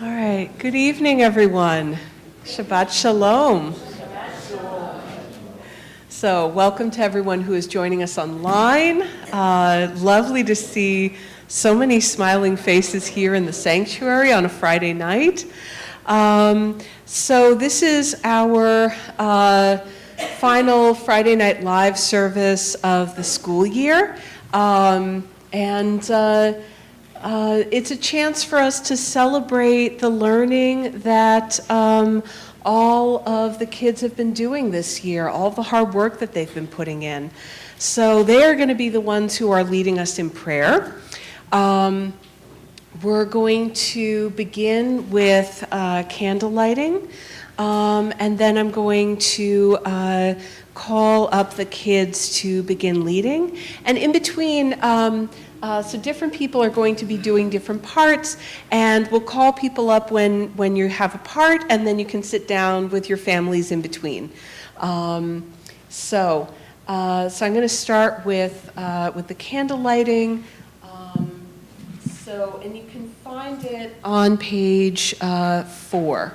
All right, good evening, everyone. Shabbat Shalom. So, welcome to everyone who is joining us online. Lovely to see so many smiling faces here in the sanctuary on a Friday night. So, this is our final Friday Night Live service of the school year. It's a chance for us to celebrate the learning that all of the kids have been doing this year, all the hard work that they've been putting in. So they are going to be the ones who are leading us in prayer. We're going to begin with candle lighting, and then I'm going to call up the kids to begin leading. And in between, so different people are going to be doing different parts, and we'll call people up when you have a part, and then you can sit down with your families in between. So I'm going to start with the candle lighting. And you can find it on page 4.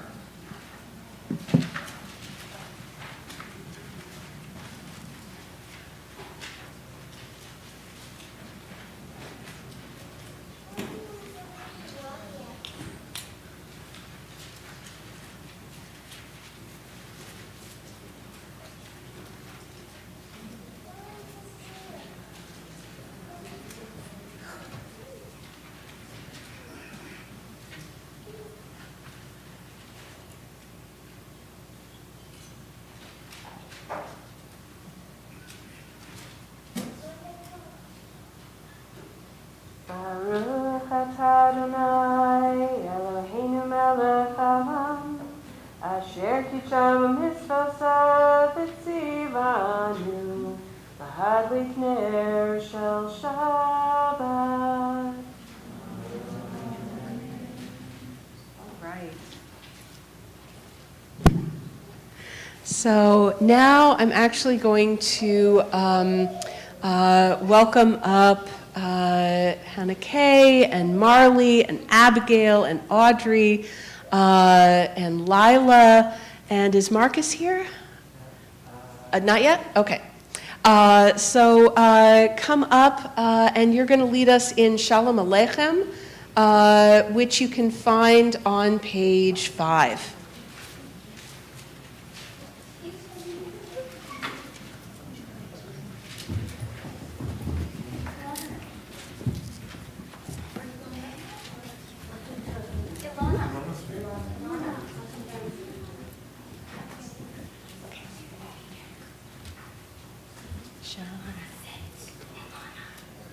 Baruch atah Adonai Eloheinu melech haolam asher kitsham mitzvosav v'tzivanu lahadlik ner shel Shabbat. All right. So now I'm actually going to welcome up Hannah Kay and Marley and Abigail and Audrey and Lila. And is Marcus here? Not yet? Okay. So come up and you're going to lead us in Shalom Aleichem, which you can find on page 5.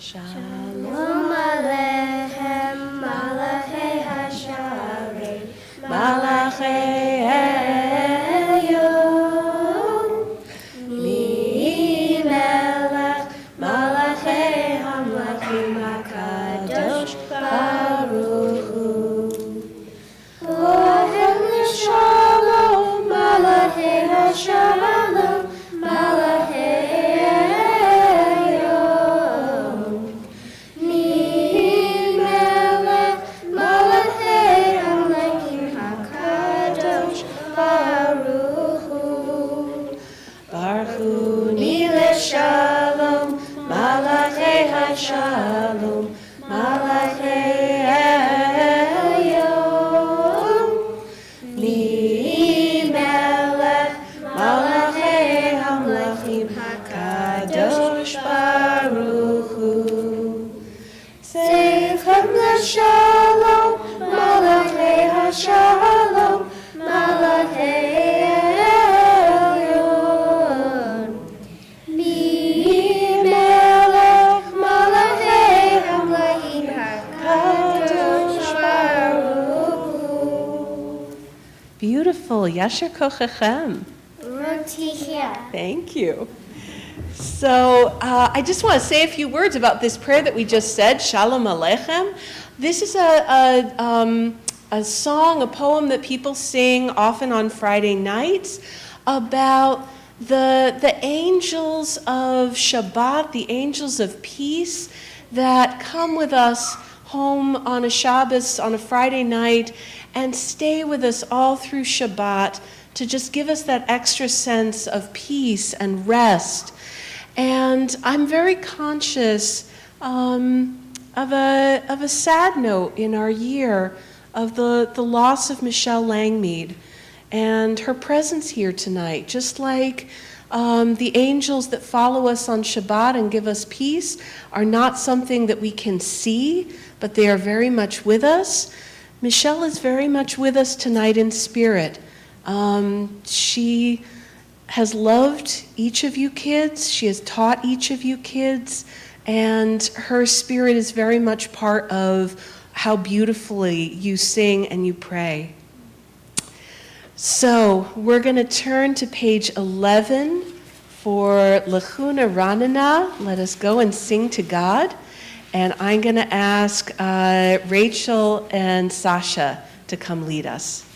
Shalom Aleichem, Malachei HaShaarei, Malachei Elyon, Mi-Melech, Malachei HaMlachim HaKadosh Baruch Hu. Ohem L'Shalom, Malachei HaShalom, Malachei Shalom, Malachei Elyon, Mi-Melech, Malachei HaMlachim HaKadosh Baruch Hu. Seichem L'Shalom, Malachei HaShalom, Malachei Beautiful. Yasher kochechem. Rotichia. Thank you. So I just want to say a few words about this prayer that we just said, Shalom Aleichem. This is a song, a poem that people sing often on Friday nights about the angels of Shabbat, the angels of peace that come with us home on a Shabbos, on a Friday night, and stay with us all through Shabbat to just give us that extra sense of peace and rest. And I'm very conscious of a sad note in our year of the loss of Michelle Langmead and her presence here tonight. Just like the angels that follow us on Shabbat and give us peace are not something that we can see, but they are very much with us. Michelle is very much with us tonight in spirit. She has loved each of you kids. She has taught each of you kids. And her spirit is very much part of how beautifully you sing and you pray. So we're going to turn to page 11 for Lechuna Ranana. Let us go and sing to God. And I'm going to ask Rachel and Sasha to come lead us.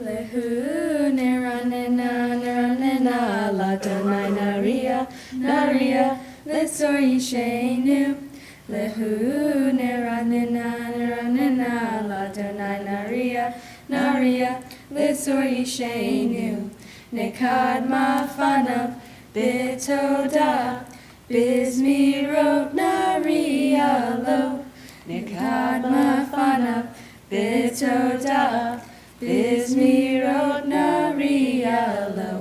Lehu neranena neranena la donai naria naria lesor yishenu. Lehu neranena neranena la donai naria naria lesor yishenu. Nekad mafanav bitoda bizmirot naria lo. Nekad mafanav bitoda Bizmirot naria lo.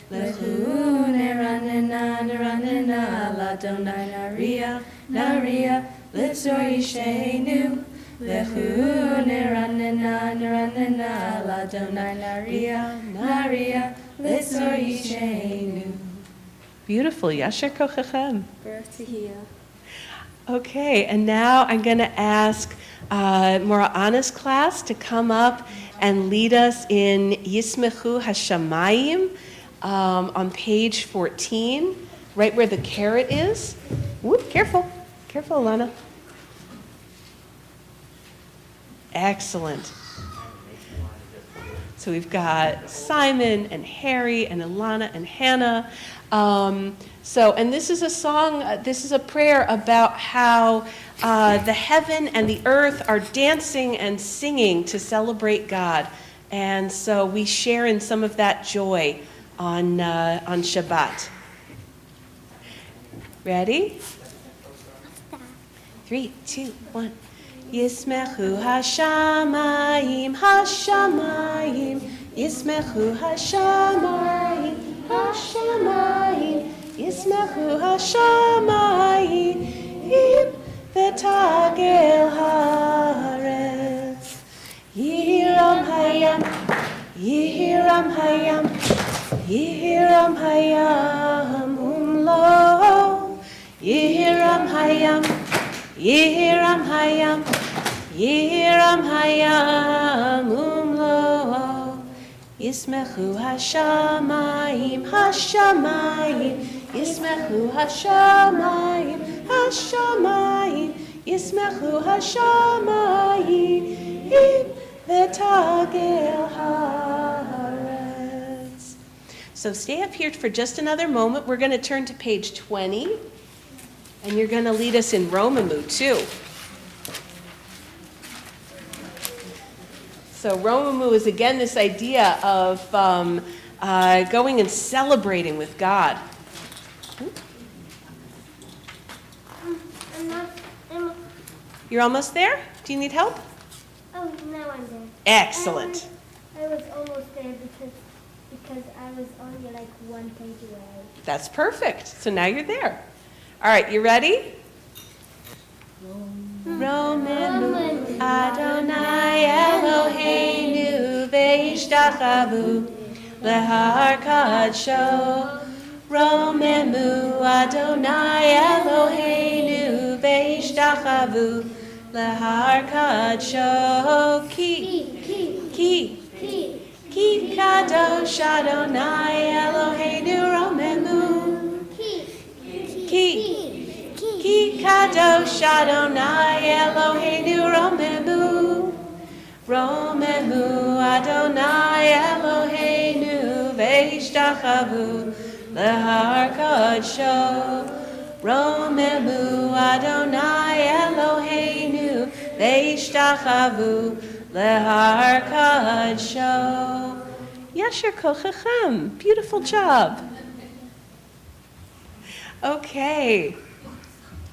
Lehu neranena neranena la donai naria naria lesor yishenu. Lehu neranena neranena la donai naria naria lesor yishenu. Beautiful. Yasher kochachem. Birth to heal. Okay, and now I'm going to ask Mora Anna's class to come up and lead us in Yismechu Hashamayim on page 14, right where the caret is. Whoop, careful. Careful, Alana. Excellent. So we've got Simon and Harry and Alana and Hannah. And this is a song, this is a prayer about how the heaven and the earth are dancing and singing to celebrate God. And so we share in some of that joy on Shabbat. Ready? 3, 2, 1. Yismechu hashamayim, hashamayim, Yismechu hashamayim, hashamayim, Yismechu hashamayim, v'tagel haaretz. Yihiram hayam, Yihiram hayam, Yihiram hayam umlo. Yihiram hayam, Yihiram hayam, Yihiram hayam umlo. Yismechu hashamayim, hashamayim, Yismechu hashamayim, hashamayim, Yismechu hashamayim, v'tagel haaretz. So stay up here for just another moment. We're going to turn to page 20, and you're going to lead us in Romamu too. So Romamu is again this idea of going and celebrating with God. You're almost there? Do you need help? Oh, now I'm there. Excellent. I was almost there because I was only like one page away. That's perfect. So now you're there. All right, you ready? Romenu Adonai Eloheinu ve'ishtachavu lehar kadsho. Romenu Adonai Eloheinu ve'ishtachavu lehar kadsho. Ki kadosh Adonai Eloheinu Romenu. Ki Kadosh Adonai Eloheinu Romemu. Romemu Adonai Eloheinu Veishtachavu Lehar Kadsho. Romemu Adonai Eloheinu Veishtachavu Lehar Kadsho. Yasher Kochachem. Beautiful job. Okay.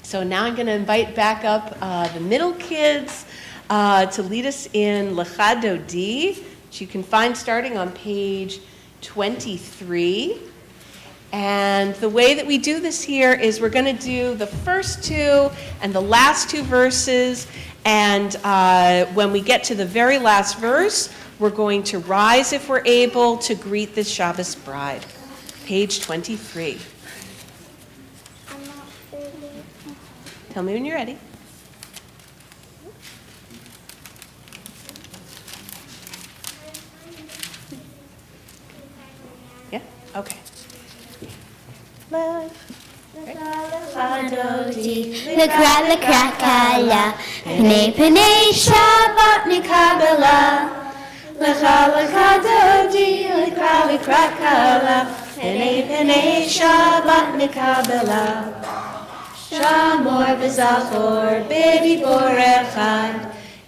So now I'm going to invite back up the middle kids to lead us in Lecha Dodi, which you can find starting on page 23. And the way that we do this here is we're going to do the first two and the last two verses, and when we get to the very last verse, we're going to rise, if we're able, to greet the Shabbos bride. Page 23. I'm not ready. Tell me when you're ready. Yeah? Okay. Love. Lekra kala, Pnei Shabbat Nikabela. Lecha dodi, lekra kala, Pnei Shabbat nikabela. Shamor v'zachor b'dibor echad,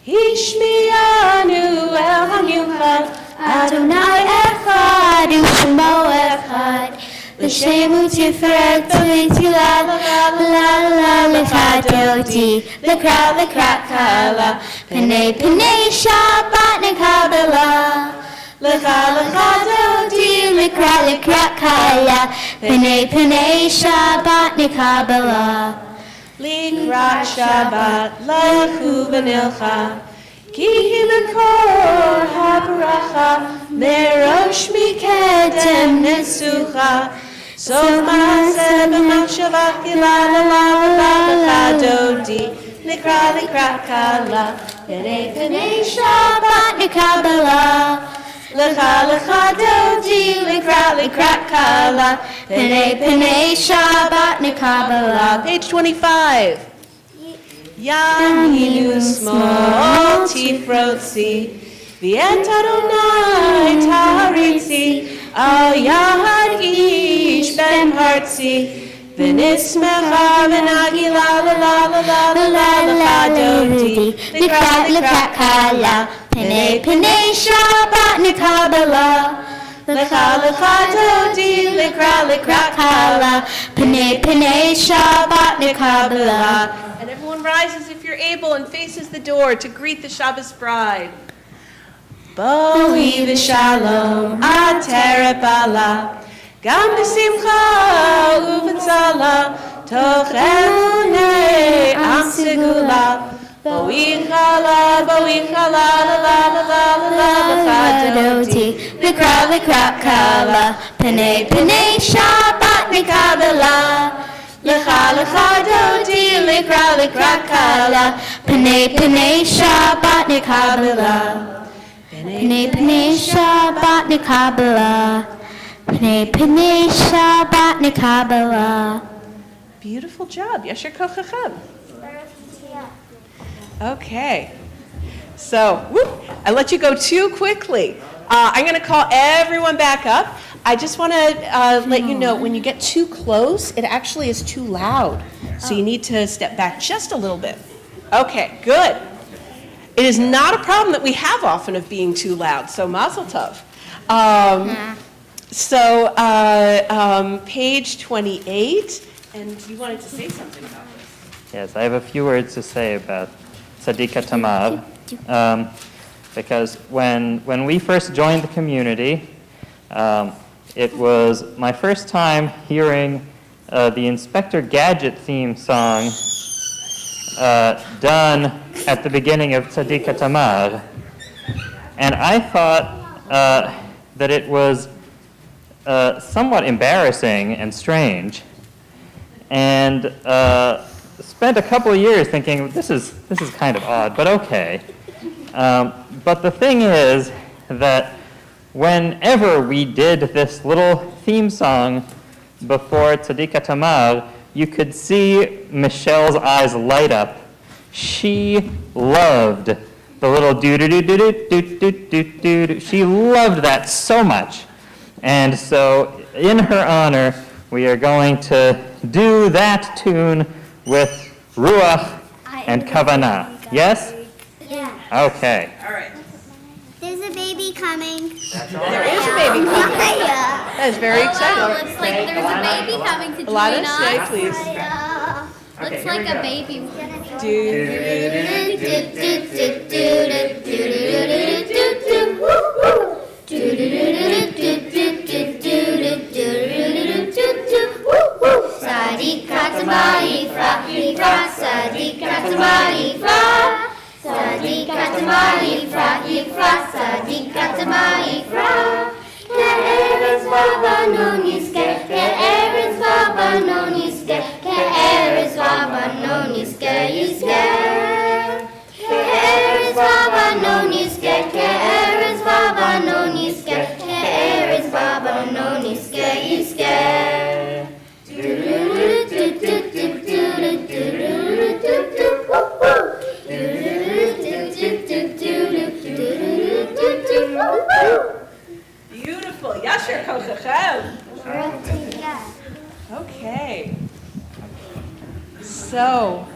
Hishmianu el hamiuchad, Adonai Echad U'Shemo Echad. L'Shemu Tiferet Tzila La Lekra Dodi Lekra Kala Pnei Shabbat Nikabela. Lecha Dodi Lekra Kala Pnei Shabbat Nikabela. Likrat Shabbat lechu v'nilcha, Ki hi l'kor ha'baracha, Merosh mikedem nesucha, Sof ma'aseh b'machshava kila la la la lecha dodi, Likrat kala, Pnei Shabbat Nikabela. Lecha dodi, Likrat kala, Pnei Shabbat Nikabela. Page 25. Yaminu small tifrotzi, V'et Adonai taritzi, Al yahad ish ben hartzi, V'nismecha v'nagila la la la la la la lecha dodi, Likrat kala, Pnei Shabbat Nikabela. Lecha dodi, Likrat kala, Pnei Shabbat Nikabela. And everyone rises if you're able and faces the door to greet the Shabbos bride. Boi v'shalom ateret bala, Gam b'simcha u'v'tzala, Tochevunei am segula. Boi chala, la la la la la lecha dodi, Likrat kala, Pnei Shabbat Nikabela. Lecha dodi, Likrat kala, Pnei Shabbat Nikabela. Pnei Shabbat Nikabela. Pnei Shabbat Nikabela. Beautiful job. Yasher kochachem. Okay. So, I let you go too quickly. I'm going to call everyone back up. I just want to let you know, when you get too close, it actually is too loud. So you need to step back just a little bit. Okay, good. It is not a problem that we have often of being too loud, so mazel tov. Page 28, and you wanted to say something about this. Yes, I have a few words to say about Tzadika Tamar, because when we first joined the community, it was my first time hearing the Inspector Gadget theme song done at the beginning of Tzadika Tamar. And I thought that it was somewhat embarrassing and strange, and spent a couple of years thinking, this is kind of odd, but okay. But the thing is that whenever we did this little theme song before Tzadika Tamar, you could see Michelle's eyes light up. She loved the little do-do-do-do-do-do-do-do-do. She loved that so much. And so, in her honor, we are going to do that tune with Ruach and Kavanah. Yes? Yeah. Okay. There's a baby coming. There is a baby coming. Yeah. That is very exciting. Looks like there's a baby coming to Alana, join say us. please. Looks like a baby. Beautiful. Yasher kochachem. Okay. So,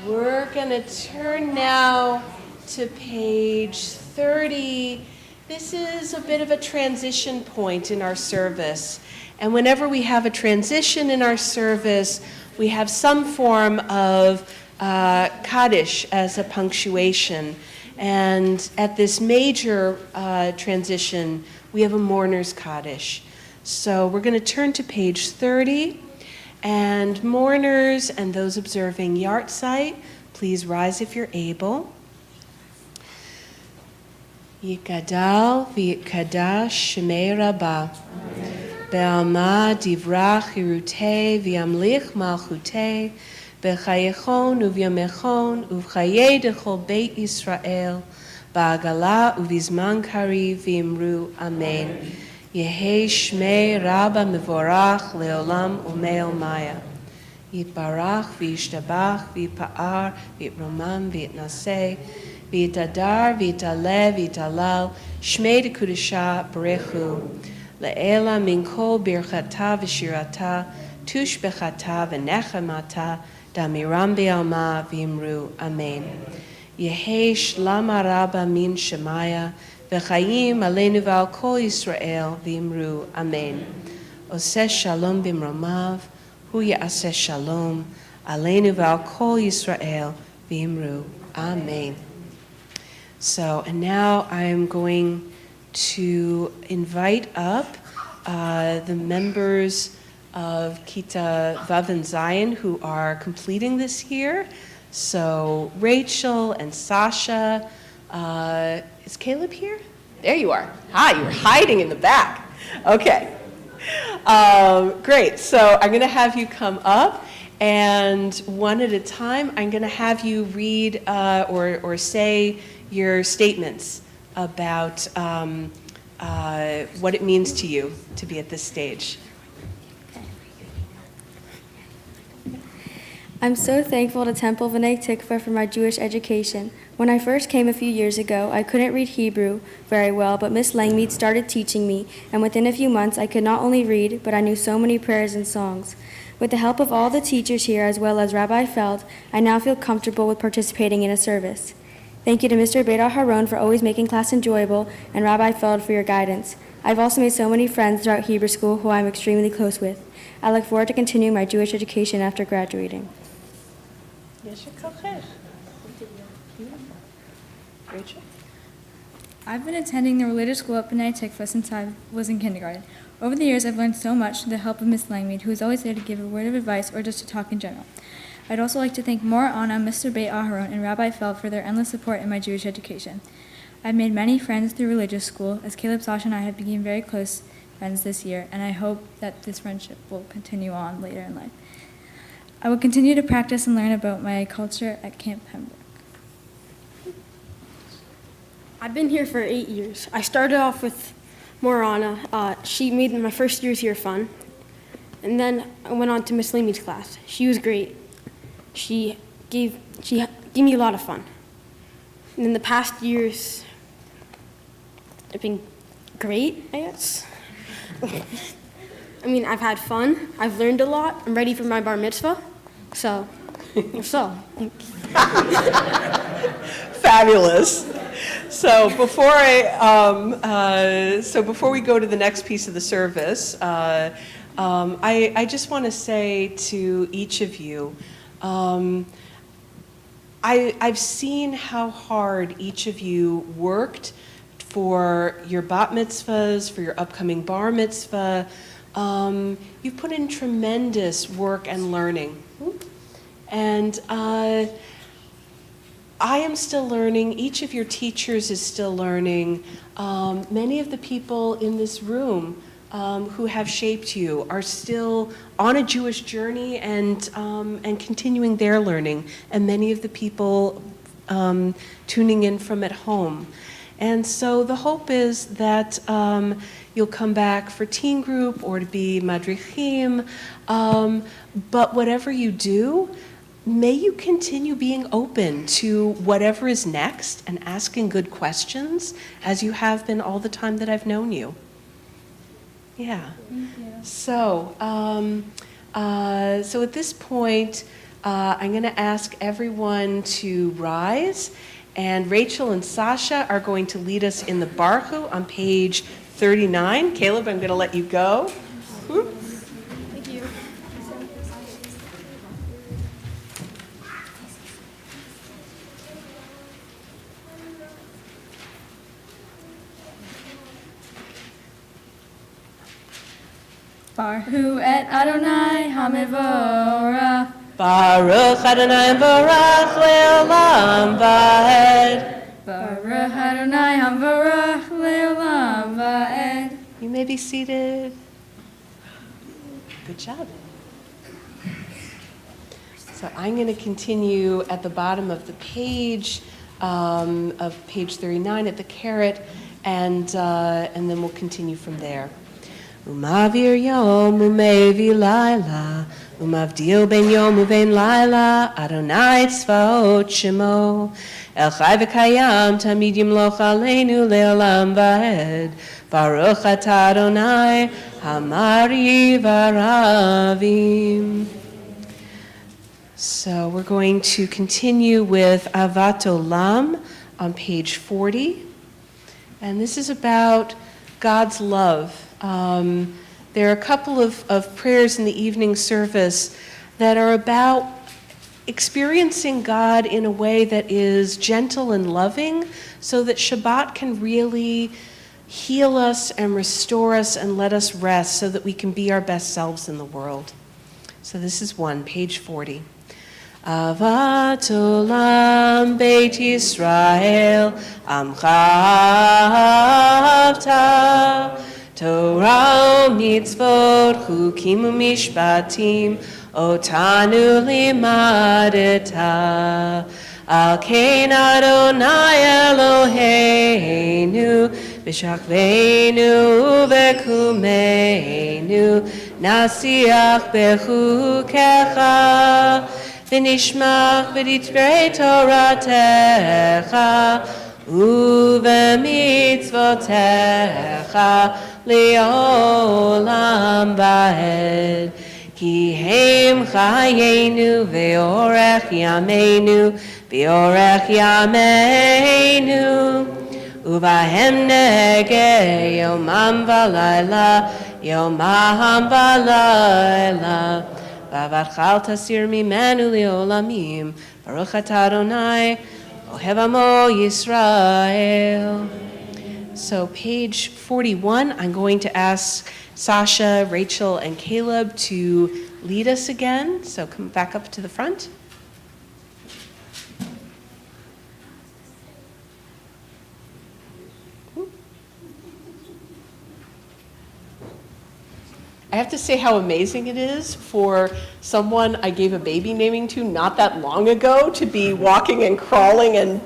we're going to turn now to page 30. This is a bit of a transition point in our service. And whenever we have a transition in our service, we have some form of Kaddish as a punctuation. And at this major transition, we have a mourner's Kaddish. So we're going to turn to page 30. And mourners and those observing Yartzeit, please rise if you're able. Yikadal v'yikadash shemei Rabbah. Be'alma divrach hirutei v'yamlich malchutei. B'chayechon uvyamechon uv'chayei dechol Beit Yisrael. Ba'agala uvizman kari v'imru amen. Yehi shmei Rabba mevorach leolam umeil maya. Yitbarach v'yishtabach v'yipa'ar v'yitromam v'yitnaseh v'yitadar v'yitale v'yitalal shmei dekudesha berechu le'ela min kol birchata v'shirata tush bechata v'nechamata damiram b'alma v'imru amen. Yehi shlama Rabba min shemaya v'chayim aleinu v'al kol Yisrael v'imru amen. Oseh shalom b'mromav hu ya'aseh shalom aleinu v'al kol Yisrael v'imru amen. So, and now I'm going to invite up the members of Kita Vav and Zion who are completing this year. So Rachel and Sasha. Is Caleb here? There you are. Hi, you were hiding in the back. Okay. Great. So I'm going to have you come up, and one at a time, I'm going to have you read or say your statements about what it means to you to be at this stage. I'm so thankful to Temple B'nai Tikva for my Jewish education. When I first came a few years ago, I couldn't read Hebrew very well, but Miss Langmead started teaching me, and within a few months I could not only read, but I knew so many prayers and songs. With the help of all the teachers here, as well as Rabbi Feld, I now feel comfortable with participating in a service. Thank you to Mr. Beit Aharon for always making class enjoyable, and Rabbi Feld for your guidance. I've also made so many friends throughout Hebrew school who I'm extremely close with. I look forward to continuing my Jewish education after graduating. Rachel? I've been attending the religious school at B'nai Tikva since I was in kindergarten. Over the years, I've learned so much with the help of Miss Langmead, who is always there to give a word of advice or just to talk in general. I'd also like to thank Mor Anna, Mr. Beit Aharon, and Rabbi Feld for their endless support in my Jewish education. I've made many friends through religious school, as Caleb, Sasha, and I have become very close friends this year, and I hope that this friendship will continue on later in life. I will continue to practice and learn about my culture at Camp Pembroke. I've been here for 8 years. I started off with Morana. She made my first years here fun. And then I went on to Miss Leamy's class. She was great. She gave me a lot of fun. And in the past years, have been great, I guess. I mean, I've had fun. I've learned a lot. I'm ready for my bar mitzvah. So. Fabulous. So before we go to the next piece of the service, I just want to say to each of you, I've seen how hard each of you worked for your bat mitzvahs, for your upcoming bar mitzvah. You've put in tremendous work and learning. And I am still learning. Each of your teachers is still learning. Many of the people in this room who have shaped you are still on a Jewish journey and continuing their learning, and many of the people tuning in from at home. And so the hope is that you'll come back for teen group or to be madrichim, but whatever you do, may you continue being open to whatever is next and asking good questions as you have been all the time that I've known you. Yeah. Thank you. So, so at this point, I'm going to ask everyone to rise, and Rachel and Sasha are going to lead us in the Baruch on page 39. Caleb, I'm going to let you go. Whoop. Thank you. Baruch et Adonai HaMevorach. Baruch Adonai Barach Le'olam Va'ed. Baruch Adonai HaMevorach Le'olam Va'ed. You may be seated. Good job. So I'm going to continue at the bottom of the page, of page 39 at the caret, and then we'll continue from there. Umavir yom umevi laila, umavdil ben yom uben laila, Adonai tzvaot shemo, El chai v'kayam tamid yimloch aleinu le'olam va'ed, Baruch atah Adonai hamari v'aravim. So we're going to continue with Avat Olam on page 40. And this is about God's love. There are a couple of prayers in the evening service that are about experiencing God in a way that is gentle and loving so that Shabbat can really heal us and restore us and let us rest so that we can be our best selves in the world. So this is one, page 40. Avat Olam Beit Yisrael Amcha Avta Torah Mitzvot Chukim Umishpatim Otanu Limadeta Al Kein Adonai Eloheinu B'shachveinu V'kumeinu Nasiach Bechukecha V'nishmach V'divrei Toratecha Uv'mitzvotecha Le'olam va'ed Ki heim chayenu Ve'orech yameinu Ve'orech yameinu Uvahem negeh Yomam v'layla Yomam v'layla V'avarchal tasir mimenu le'olamim Baruch atah Adonai Ohev amo Yisrael. So page 41, I'm going to ask Sasha, Rachel, and Caleb to lead us again. So come back up to the front. I have to say how amazing it is for someone I gave a baby naming to not that long ago to be walking and crawling and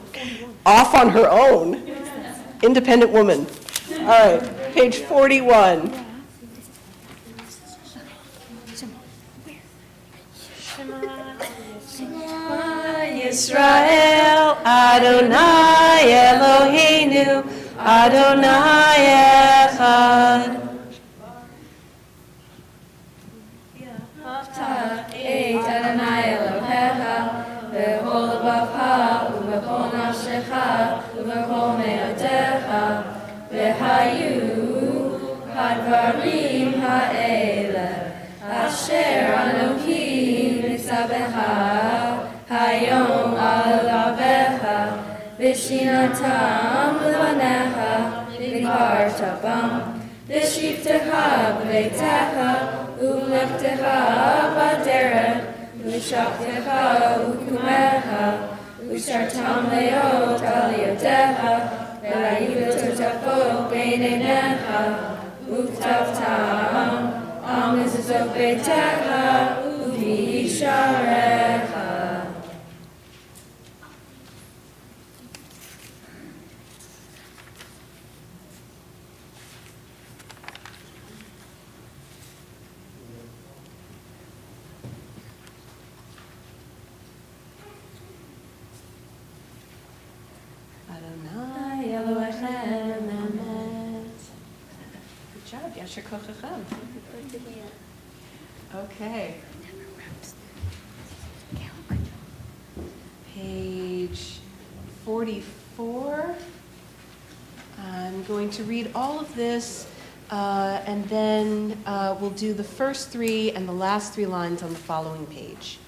off on her own. Independent woman. All right, page 41. Yisrael, Adonai Eloheinu, Adonai Echad. Adonai Elohechem Emet. Good job, Yasher Kochachem. Okay. Page 44. I'm going to read all of this, and then we'll do the first three and the last three lines on the following page.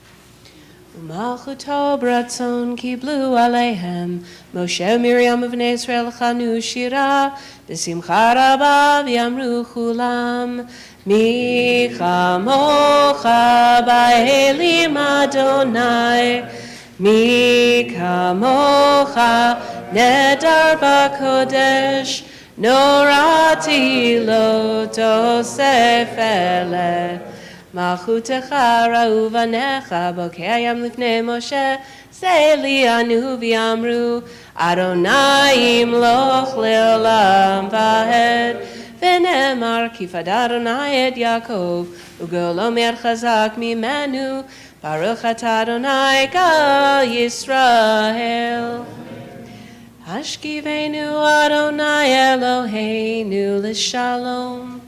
Umalchuto bratzon kiblu aleihem Moshe Miriam v'nei Yisrael chanu shira b'simcha rabba v'yamru chulam mi chamocha ba'elim Adonai mi kamocha nedar b'kodesh norati lo tosef eleh Malchutecha ra'u vanecha bokayam lifnei Moshe Seili anu v'yamru Adonai imloch le'olam va'ed V'nemar kifad Adonai et Yaakov Ugolo mer chazak mimenu Baruch atah Adonai gal Yisrael Hashkivenu Adonai Eloheinu l'shalom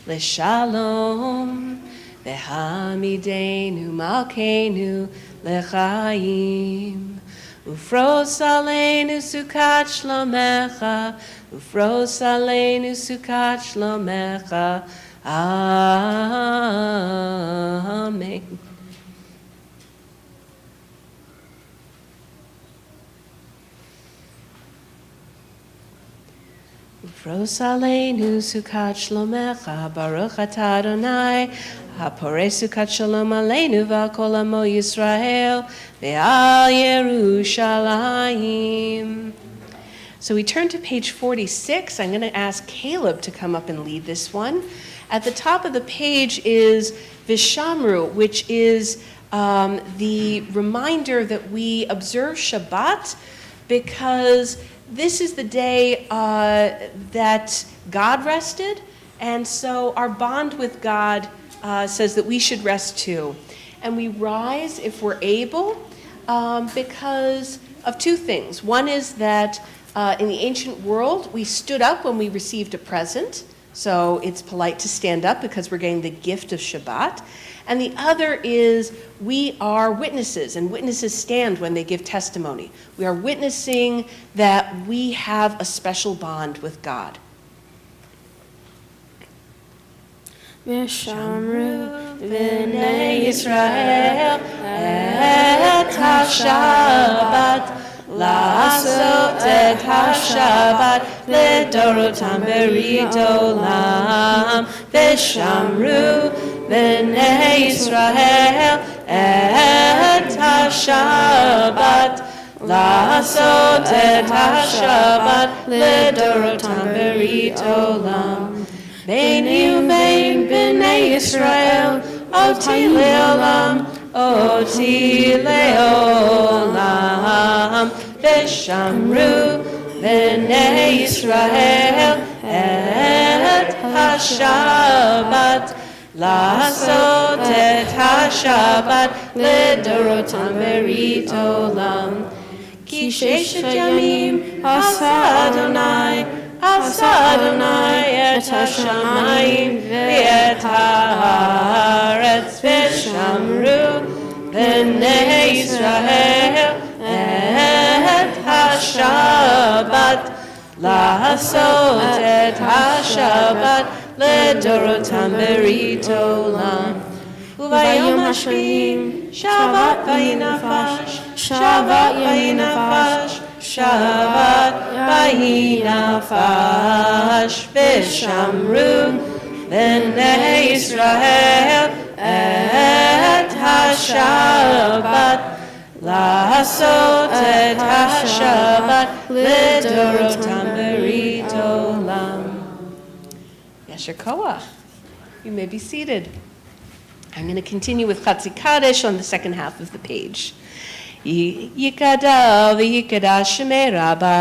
L'shalom V'hamidenu malkeinu lechaim. Ufros aleinu sukat shlomecha. Ufros aleinu sukat shlomecha. Amen. Ufros aleinu sukat shlomecha. Baruch atah Adonai. Hapore sukat shalom aleinu v'al kol amo Yisrael ve'al Yerushalayim. So we turn to page 46. I'm going to ask Caleb to come up and lead this one. At the top of the page is Vishamru, which is the reminder that we observe Shabbat because this is the day that God rested, and so our bond with God says that we should rest too. And we rise if we're able because of two things. One is that in the ancient world, we stood up when we received a present. So it's polite to stand up because we're getting the gift of Shabbat. And the other is we are witnesses, and witnesses stand when they give testimony. We are witnessing that we have a special bond with God. V'shamru b'nei Yisrael et ha-Shabbat La'asot et ha-Shabbat L'dorotam berit olam V'shamru b'nei Yisrael et ha-Shabbat La'asot et ha-Shabbat L'dorotam berit olam Beini uvein b'nei Yisrael, oti le'olam, oti le'olam. V'shamru b'nei Yisrael et ha-Shabbat, la'asot et ha-Shabbat לדורותם ברית עולם. כי ששת ימים עשה אדוני, עשה אדוני את השמיים ואת הארץ, ושמרו בני ישראל את השבת, לעשות את השבת לדורותם ברית עולם. וביום השביעי שבת ויהי נפש, שבת ויהי נפש, שבת ויהי נפש, ושמרו בני ישראל את השבת, לעשות את השבת לדורותם ברית עולם. Yasher Koach. You may be seated. I'm going to continue with Chatzi Kaddish on the second half of the page. Yikadal v'yikadash shemei Rabba,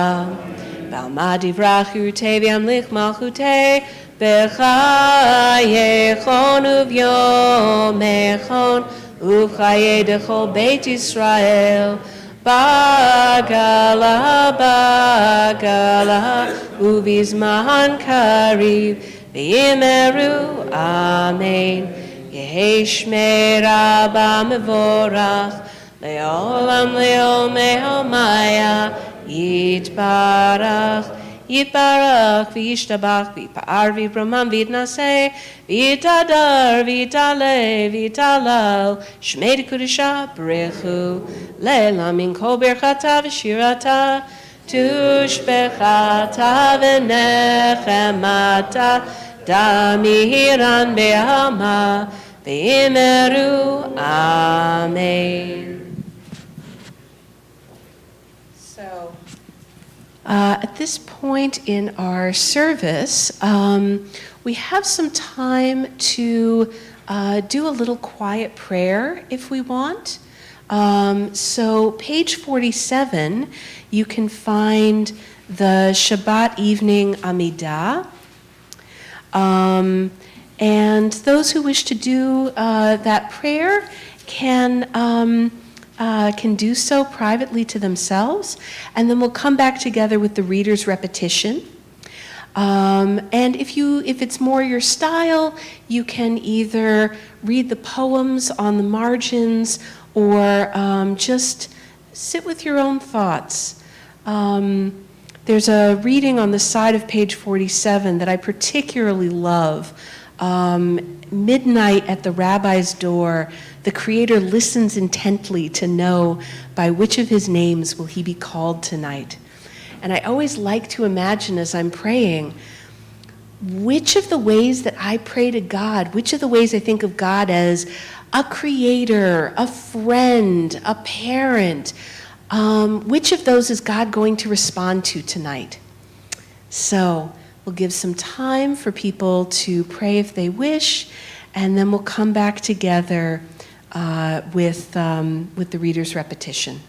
B'alma divrachu teviamlich malchutei, B'chayechon uvyomechon, Uchaye dechol Beit Yisrael, Bagala, Bagala, Uvizman Kariv, V'yimeru, Amen. Yehi Shmei Rabba Mevorach, Le'olam Le'ol Me'omaya, Yitbarach, Yitbarach, V'yishtabach, V'yipar, V'yibramam, V'yitnaseh, V'yitadar, V'yitaleh, V'yitalal, Shmei D'Kudusha, B'rechu, Le'elam Min Kol Birchata V'shirata, Tushbechata V'nechemata, Damiran Be'ama, V'yimeru, Amen. So, at this point in our service, we have some time to do a little quiet prayer if we want. So page 47, you can find the Shabbat evening Amidah. And those who wish to do that prayer can do so privately to themselves, and then we'll come back together with the reader's repetition. And if it's more your style, you can either read the poems on the margins or just sit with your own thoughts. There's a reading on the side of page 47 that I particularly love. Midnight at the rabbi's door, the Creator listens intently to know by which of his names will he be called tonight. And I always like to imagine as I'm praying, which of the ways that I pray to God, which of the ways I think of God as a creator, a friend, a parent, which of those is God going to respond to tonight? So we'll give some time for people to pray if they wish, and then we'll come back together with the reader's repetition.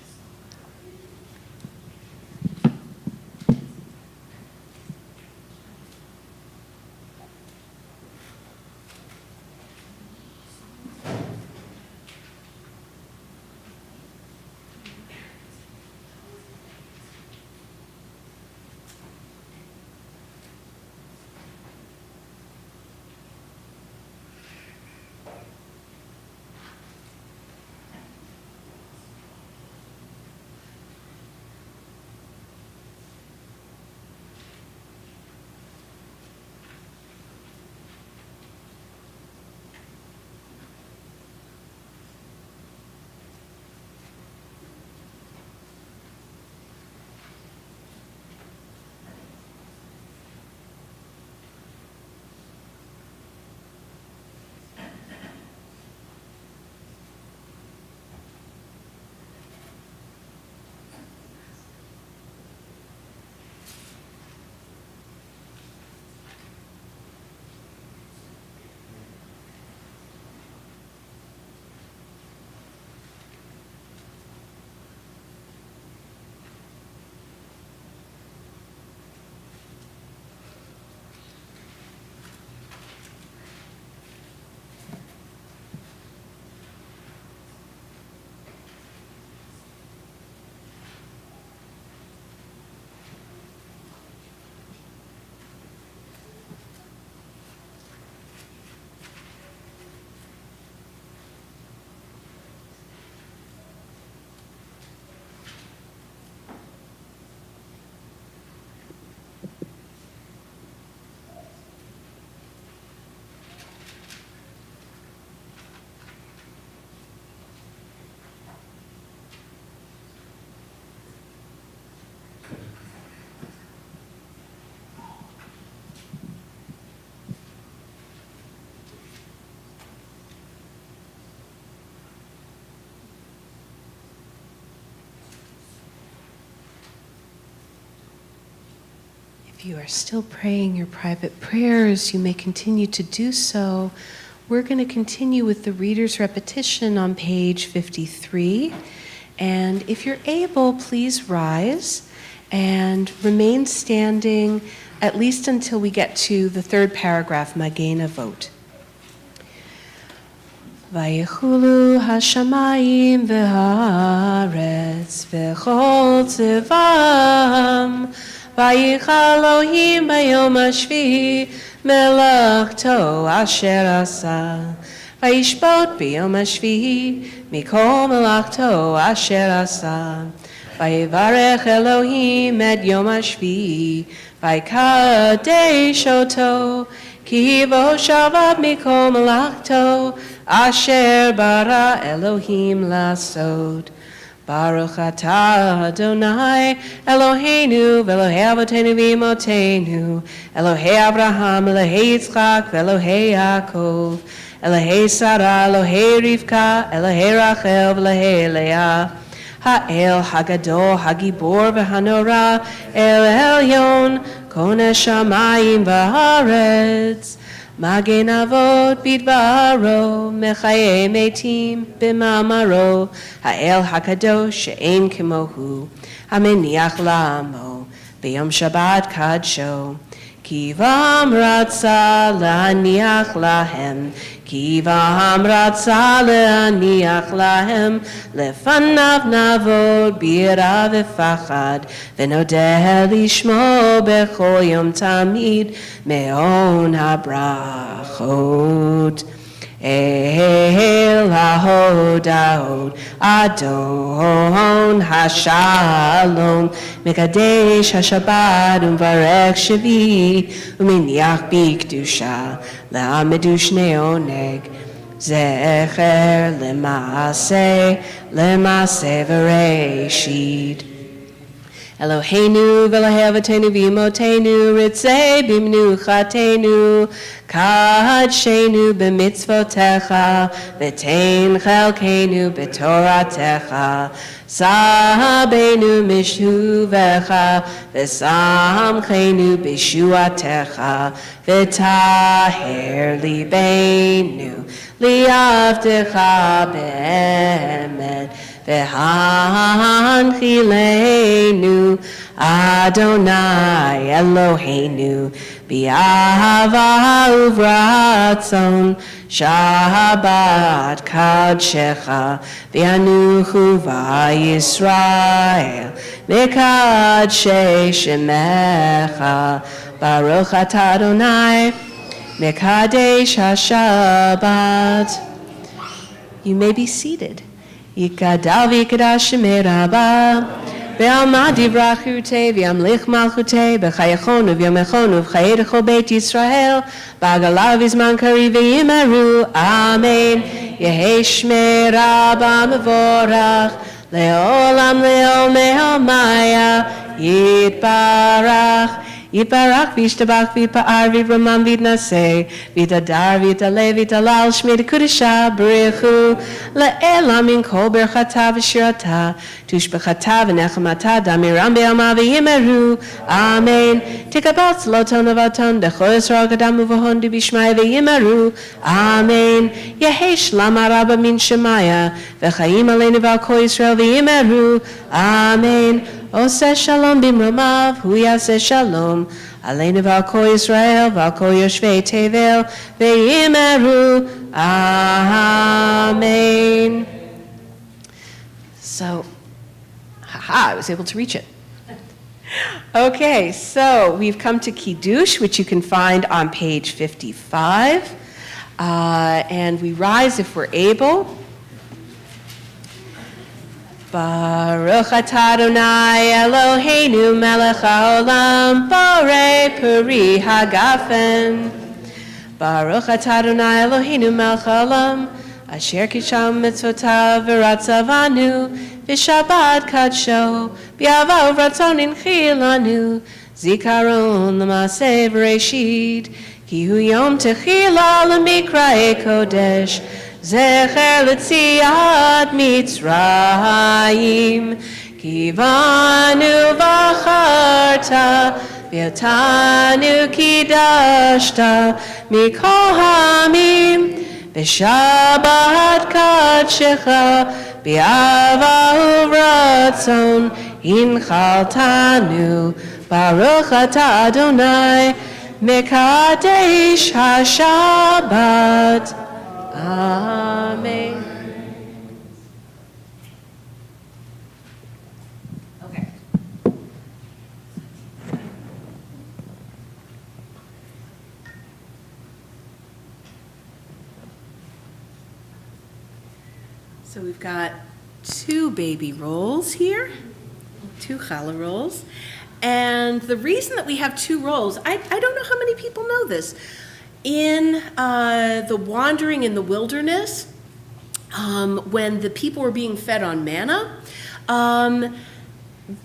If you are still praying your private prayers, you may continue to do so. We're going to continue with the reader's repetition on page 53. And if you're able, please rise and remain standing at least until we get to the third paragraph, Magena Vote. Vayichulu hashamayim v'haaretz v'chol tzivam Vayichal Elohim bayom hashvi'i melachto asher asa Vayishbot b'yom hashvi'i mikol melachto asher asa Vayivarech Elohim et yom hashvi'i Vayikadesh oto ki bo shavab mikol melachto asher bara Elohim lasod Baruch atah Adonai Eloheinu v'Elohei Avotenu v'Imotenu Elohei Abraham, Elohei Yitzchak v'Elohei Yaakov Elohei Sarah, Elohei Rivka, Elohei Rachel v'Elohei Leah Ha'el Hagadol Hagibor v'Hanora El Elyon Koneh Shamayim v'Haaretz Magen Avot bidbaro, Mechaye Metim b'mamaro, Ha'el HaKadosh she'en kemohu, Hameniach la'amo, B'yom Shabbat kadsho, Kivam ratza la'aniach lahem, Kivam ratza la'aniach lahem, Lefanav navod b'yira v'fachad, V'nodeh lishmo b'chol yom tamid, Me'on habrachot. El hahod ahod Adon hashalom Mekadesh hashabbat Umvarech shevi Uminiach bikdusha La'amedu shnei oneg Zecher lemase v'reishid Eloheinu v'Elohei Avotenu v'Imotenu Ritzei b'mnuchatenu Kadshenu b'mitzvotecha V'tein chelkenu b'toratecha Sabenu mishuvecha V'samchenu b'shuatecha V'taher libenu li'avdecha be'emet V'hanchilenu Adonai Eloheinu B'ahava uvratzon Shabbat kadshecha V'anuchu v'Yisrael Mekadshei shemecha Baruch atah Adonai Mekadesh haShabbat. You may be seated. Yikadal v'yikadash shemei Rabbah Ve'alma divrachute v'yamlich malchute B'chayachonu v'yomechonu v'chayedecho Beit Yisrael B'agalav v'zman kari v'yimeru Amen Yehei shmei Rabbah mevorach Le'olam le'olmei Maya Yitbarach Yiparach v'yishtabach v'yipa'ar v'yivramam v'yitnaseh v'yitadar v'yitaleh v'yitalal shmei d'kudesha b'richu le'elam min kol berchata v'shirata tushbechata v'nechamata damiram be'alma v'yimeru Amen Tikabal tzloton avaton b'chol Yisrael gadam uvahon d'bishmai v'yimeru Amen Yehei shlama rabba min shemaya v'chaim aleinu v'al kol Yisrael v'yimeru Amen Oseh shalom bimromav, hu yaseh shalom. Aleinu v'al kol Yisrael, v'al kol yoshvei tevel, v'yimeru. Amen. So, I was able to reach it. Okay, so we've come to Kiddush, which you can find on page 55. And we rise if we're able. Baruch atah Adonai Eloheinu melech haolam borei peri hagafen Baruch atah Adonai Eloheinu melech haolam asher kisham mitzvotav v'ratzavanu v'shabbat kadsho b'yava uvratzon inchilanu zikaron l'maseh v'reishid ki hu yom techila l'mikrae kodesh Zecher l'tziat Mitzrayim Kivanu v'acharta ואותנו קידשת מכל העמים, בשבת קדשך, באהבה ורצון, הנחלתנו, ברוך אתה אדוני, מקדש השבת. Amen. Okay. So we've got 2 baby rolls here, 2 challah rolls. And the reason that we have 2 rolls, I don't know how many people know this. In the wandering in the wilderness, when the people were being fed on manna,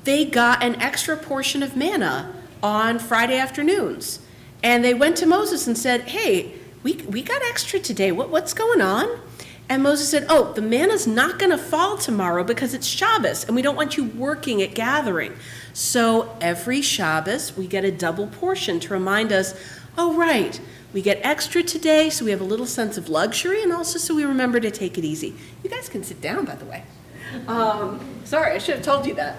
they got an extra portion of manna on Friday afternoons. And they went to Moses and said, hey, we got extra today. What's going on? And Moses said, oh, the manna's not going to fall tomorrow because it's Shabbos, and we don't want you working at gathering. So every Shabbos, we get a double portion to remind us, oh, right, we get extra today, so we have a little sense of luxury, and also so we remember to take it easy. You guys can sit down, by the way. Sorry, I should have told you that.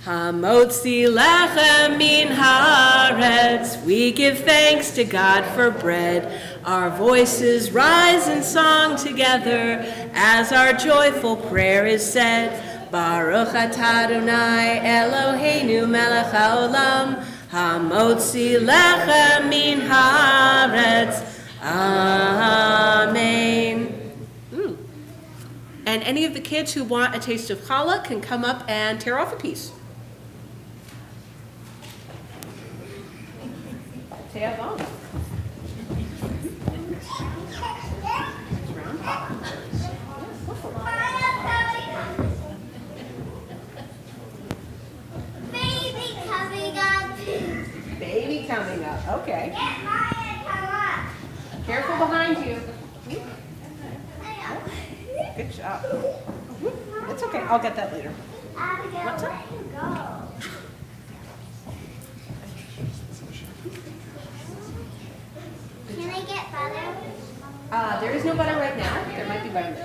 Hamotzi lechem min haaretz, we give thanks to God for bread. Our voices rise in song together as our joyful prayer is said. Baruch atah Adonai Eloheinu melech haolam, hamotzi lechem min haaretz. Amen. And any of the kids who want a taste of challah can come up and tear off a piece. Tear off. Baby coming up. Baby coming up, okay. Get Maya, come up. Careful behind you. Maya. Good job. It's okay, I'll get that later. Abigail, where you go? Can I get butter? There is no butter right now. There might be butter.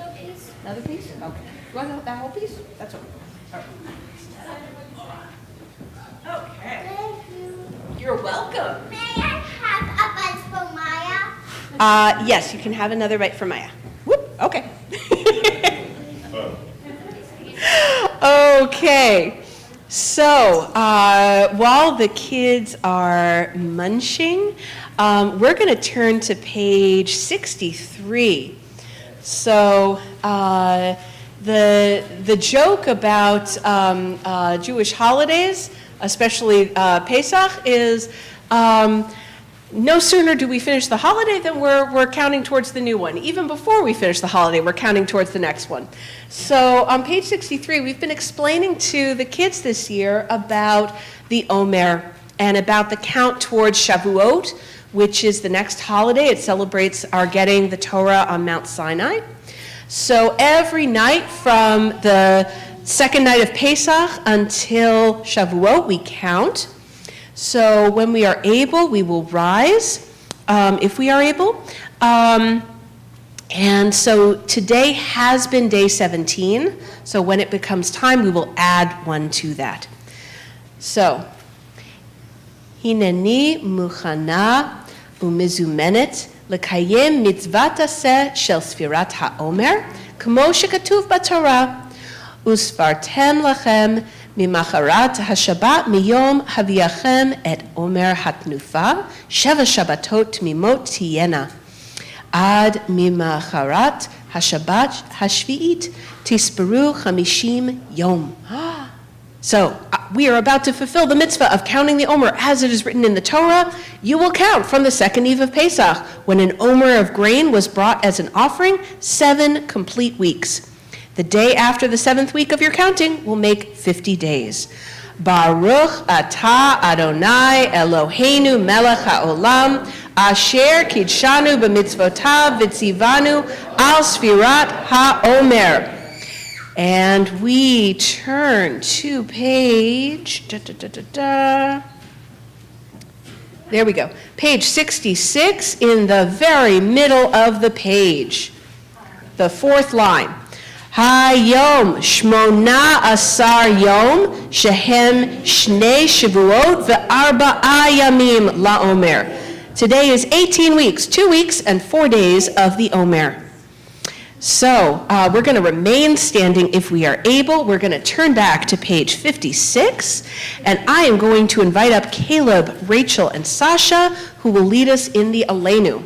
Another piece? Okay. You want that whole piece? That's okay. All right. Okay. Thank you. You're welcome. May I have a bite for Maya? Yes, you can have another bite for Maya. Whoop, okay. Okay. So, while the kids are munching, we're going to turn to page 63. So, the joke about Jewish holidays, especially Pesach, is no sooner do we finish the holiday than we're counting towards the new one. Even before we finish the holiday, we're counting towards the next one. So on page 63, we've been explaining to the kids this year about the Omer and about the count towards Shavuot, which is the next holiday. It celebrates our getting the Torah on Mount Sinai. So every night from the second night of Pesach until Shavuot, we count. So when we are able, we will rise, if we are able. And so today has been day 17. So when it becomes time, we will add 1 to that. So, Hineni muchana umizumenet lekayem mitzvat aseh shel sfirat haomer, kmo shekatuv b'Torah, usfartem lachem ממחרת השבת מיום הביאכם את עומר התנופה, 7 שבתות תמימות תהיינה. עד ממחרת השבת השביעית תספרו 50 יום. So, we are about to fulfill the mitzvah of counting the Omer as it is written in the Torah. You will count from the second eve of Pesach, when an Omer of grain was brought as an offering, 7 complete weeks. The day after the 7th week of your counting will make 50 days. Baruch atah Adonai Eloheinu melech haolam, asher kidshanu b'mitzvotav v'tzivanu al sfirat ha'omer. And we turn to page, there we go, page 66 in the very middle of the page, the fourth line. Hayom shmona asar yom shehem shnei shavuot ve'arba'a yamim la'omer. Today is 18 weeks, 2 weeks and 4 days of the Omer. So we're going to remain standing if we are able. We're going to turn back to page 56, and I am going to invite up Caleb, Rachel, and Sasha, who will lead us in the Aleinu.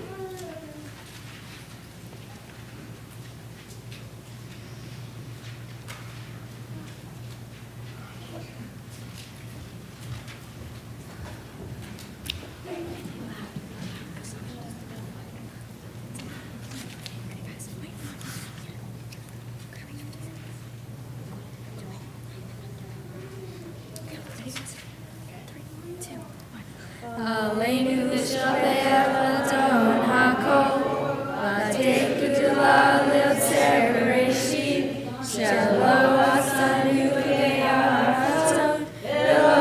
Aleinu l'shaber v'adon hakol, v'atek g'dula l'otzer b'reishit, shelo asanu k'yaraton, v'lo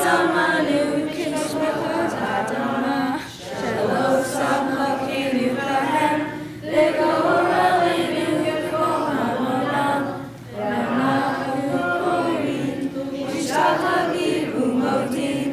samanu k'shmekot adama, shelo samhakenu kahem, v'gor aleinu k'kol hamonam, v'anahu korin, v'shatagir u'modim,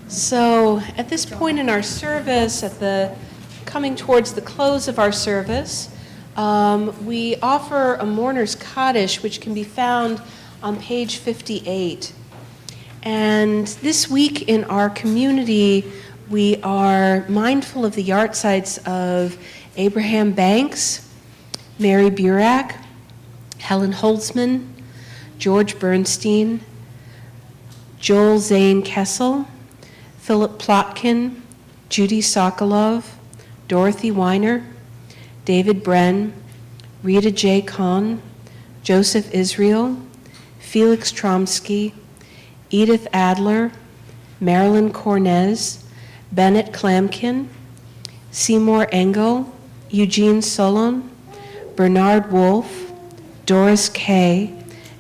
So at this point in our service, coming towards the close of our service, we offer a mourner's Kaddish, which can be found on page 58. And this week in our community, we are mindful of the yahrzeits of Abraham Banks, Mary Burak, Helen Holtzman, George Bernstein, Joel Zane Kessel, Philip Plotkin, Judy Sokolov, Dorothy Weiner, David Bren, Rita J. Kahn, Joseph Israel, Felix Tromsky, Edith Adler, Marilyn Cornez, Bennett Klamkin, Seymour Engel, Eugene Solon, Bernard Wolfe, Doris Kay,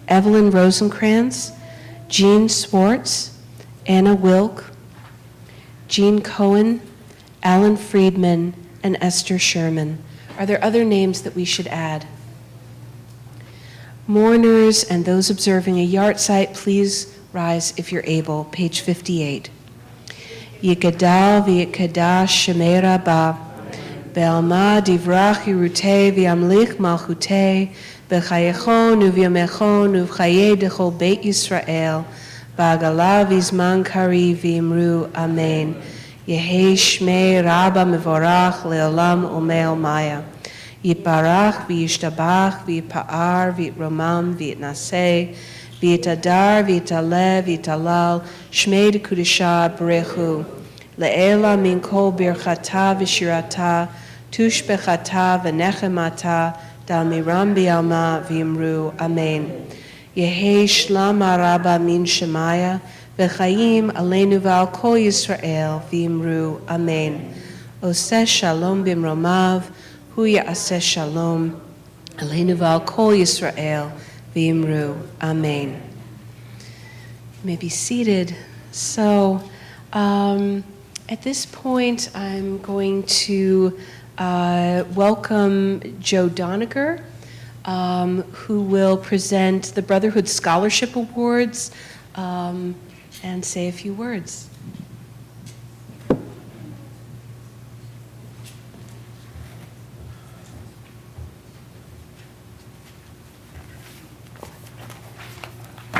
Evelyn Rosenkrantz, Jean Swartz, Anna Wilk, Jean Cohen, Alan Friedman, and Esther Sherman. Are there other names that we should add? Mourners and those observing a yahrzeit, please rise if you're able. Page 58. Yikadal v'yikadash shemei rabba, be'alma divrach yirutei v'yamlich malchutei, b'chayechon u'v'yamechon u'v'chayei dechol beit Yisrael, ba'agala v'zman kari v'imru amen. Yehei shmei rabba mevorach le'olam u'me'el maya. Yitbarach v'yishtabach v'yipa'ar v'yitromam v'yitnaseh v'yitadar v'yitaleh v'yitalal shmei dekudisha berechu le'ela min kol birchata v'shirata tush bechata v'nechemata dal miram b'yalma v'yimru amen. Yehi shlam araba min shemaya v'chaim aleinu v'al kol Yisrael v'yimru amen. Oseh shalom b'mromav hu ya'aseh shalom aleinu v'al kol Yisrael v'yimru amen. You may be seated. So at this point I'm going to welcome Joe Doniger, who will present the Brotherhood Scholarship Awards and say a few words.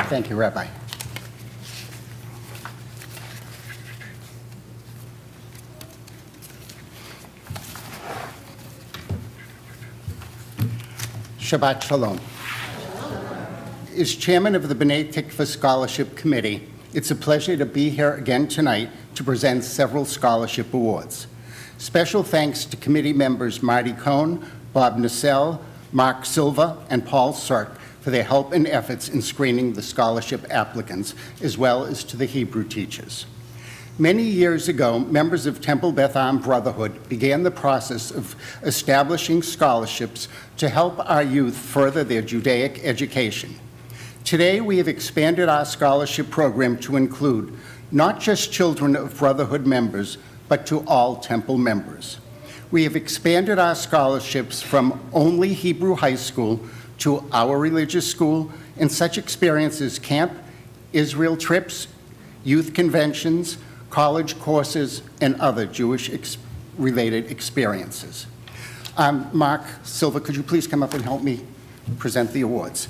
Thank you, Rabbi. Shabbat Shalom. As chairman of the B'nai Tikva Scholarship Committee, it's a pleasure to be here again tonight to present several scholarship awards. Special thanks to committee members Marty Cohn, Bob Nassell, Mark Silva, and Paul Sirk for their help and efforts in screening the scholarship applicants, as well as to the Hebrew teachers. Many years ago, members of Temple Beth Am Brotherhood began the process of establishing scholarships to help our youth further their Judaic education. Today, we have expanded our scholarship program to include not just children of Brotherhood members, but to all Temple members. We have expanded our scholarships from only Hebrew high school to our religious school and such experiences as camp, Israel trips, youth conventions, college courses, and other Jewish-related experiences. Mark Silva, could you please come up and help me present the awards?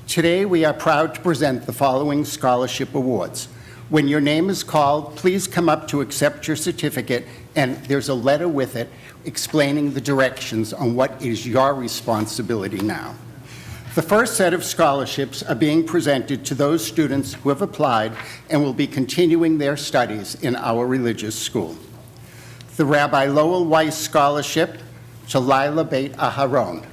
Today, we are proud to present the following scholarship awards. When your name is called, please come up to accept your certificate, and there's a letter with it explaining the directions on what is your responsibility now. The first set of scholarships are being presented to those students who have applied and will be continuing their studies in our religious school. The Rabbi Lowell Weiss Scholarship to Lila Beit Aharon.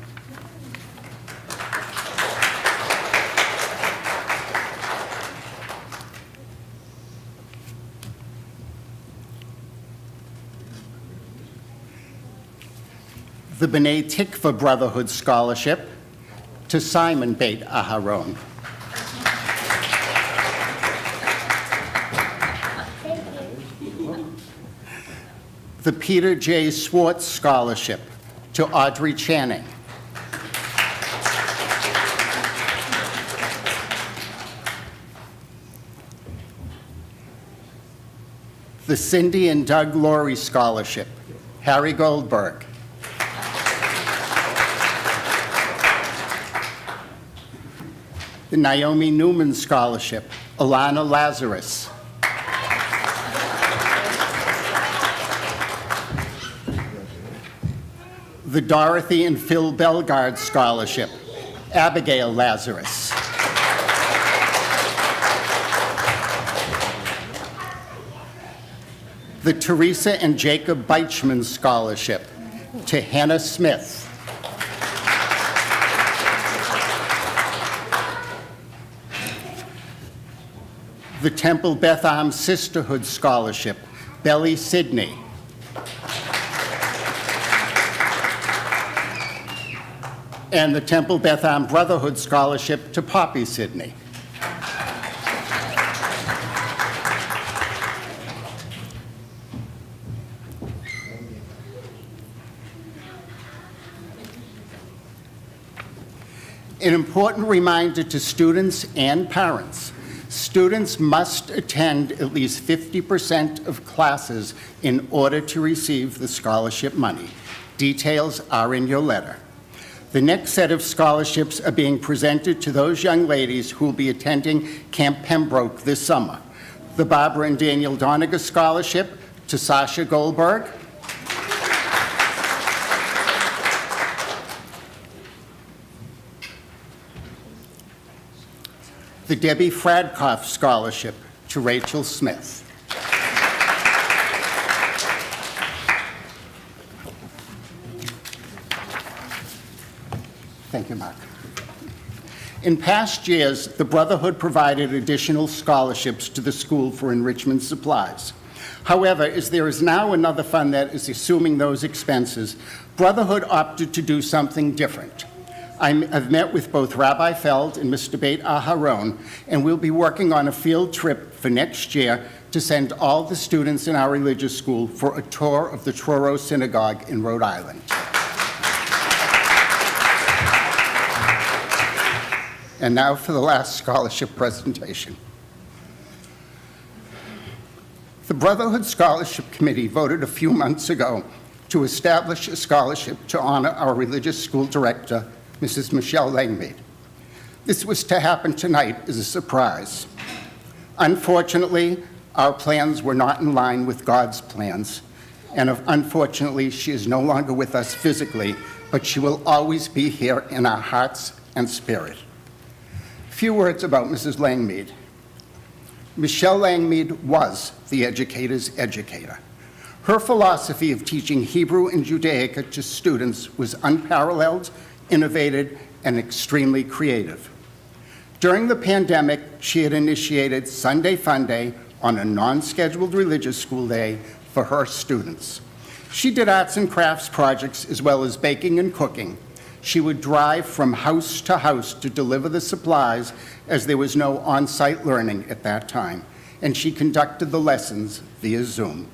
The B'nai Tikva Brotherhood Scholarship to Simon Beit Aharon. The Peter J. Swartz Scholarship to Audrey Channing. The Cindy and Doug Laurie Scholarship, Harry Goldberg. The Naomi Newman Scholarship, Alana Lazarus. The Dorothy and Phil Belgard Scholarship, Abigail Lazarus. The Teresa and Jacob Beichman Scholarship to Hannah Smith. The Temple Beth Am Sisterhood Scholarship, Belly Sidney. And the Temple Beth Am Brotherhood Scholarship to Poppy Sidney. An important reminder to students and parents. Students must attend at least 50% of classes in order to receive the scholarship money. Details are in your letter. The next set of scholarships are being presented to those young ladies who will be attending Camp Pembroke this summer. The Barbara and Daniel Doniger Scholarship to Sasha Goldberg. the Debbie Fradkoff Scholarship to Rachel Smith. Thank you, Mark. In past years, the Brotherhood provided additional scholarships to the school for enrichment supplies. However, as there is now another fund that is assuming those expenses, Brotherhood opted to do something different. I've met with both Rabbi Feld and Mr. Beit Aharon, and we'll be working on a field trip for next year to send all the students in our religious school for a tour of the Truro Synagogue in Rhode Island. And now for the last scholarship presentation. The Brotherhood Scholarship Committee voted a few months ago to establish a scholarship to honor our religious school director, Mrs. Michelle Langmead. This was to happen tonight as a surprise. Unfortunately, our plans were not in line with God's plans, and unfortunately, she is no longer with us physically, but she will always be here in our hearts and spirit. Few words about Mrs. Langmead. Michelle Langmead was the educator's educator. Her philosophy of teaching Hebrew and Judaica to students was unparalleled, innovative, and extremely creative. During the pandemic, she had initiated Sunday Fun Day on a non-scheduled religious school day for her students. She did arts and crafts projects as well as baking and cooking. She would drive from house to house to deliver the supplies as there was no on-site learning at that time, and she conducted the lessons via Zoom.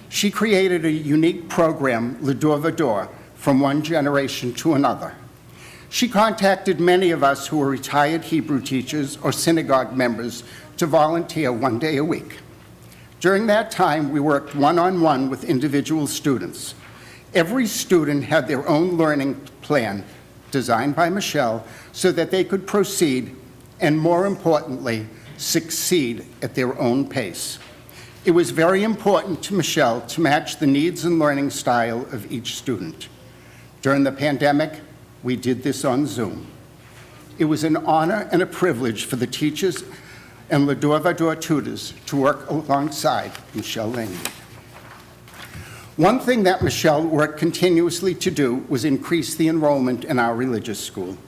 She created a unique program, L'Dor Vador, from one generation to another. She contacted many of us who were retired Hebrew teachers or synagogue members to volunteer one day a week. During that time, we worked one-on-one with individual students. Every student had their own learning plan designed by Michelle so that they could proceed and, more importantly, succeed at their own pace. It was very important to Michelle to match the needs and learning style of each student. During the pandemic, we did this on Zoom. It was an honor and a privilege for the teachers and L'Dor Vador tutors to work alongside Michelle Langmead. One thing that Michelle worked continuously to do was increase the enrollment in our religious school.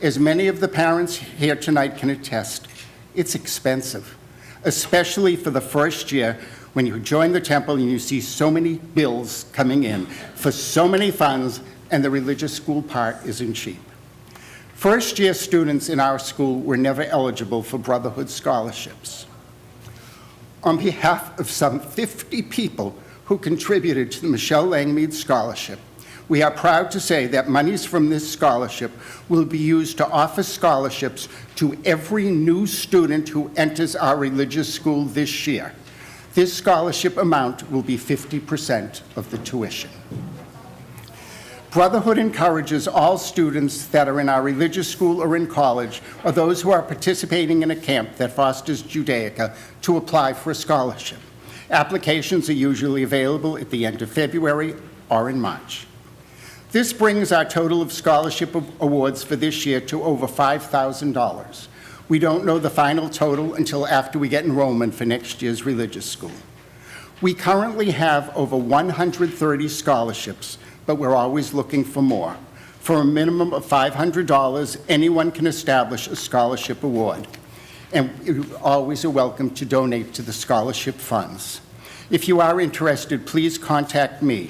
As many of the parents here tonight can attest, it's expensive, especially for the first year when you join the temple and you see so many bills coming in for so many funds, and the religious school part isn't cheap. First-year students in our school were never eligible for Brotherhood scholarships. On behalf of some 50 people who contributed to the Michelle Langmead Scholarship, we are proud to say that monies from this scholarship will be used to offer scholarships to every new student who enters our religious school this year. This scholarship amount will be 50% of the tuition. Brotherhood encourages all students that are in our religious school or in college, or those who are participating in a camp that fosters Judaica, to apply for a scholarship. Applications are usually available at the end of February or in March. This brings our total of scholarship awards for this year to over $5,000. We don't know the final total until after we get enrollment for next year's religious school. We currently have over 130 scholarships, but we're always looking for more. For a minimum of $500, anyone can establish a scholarship award. And you always are welcome to donate to the scholarship funds. If you are interested, please contact me.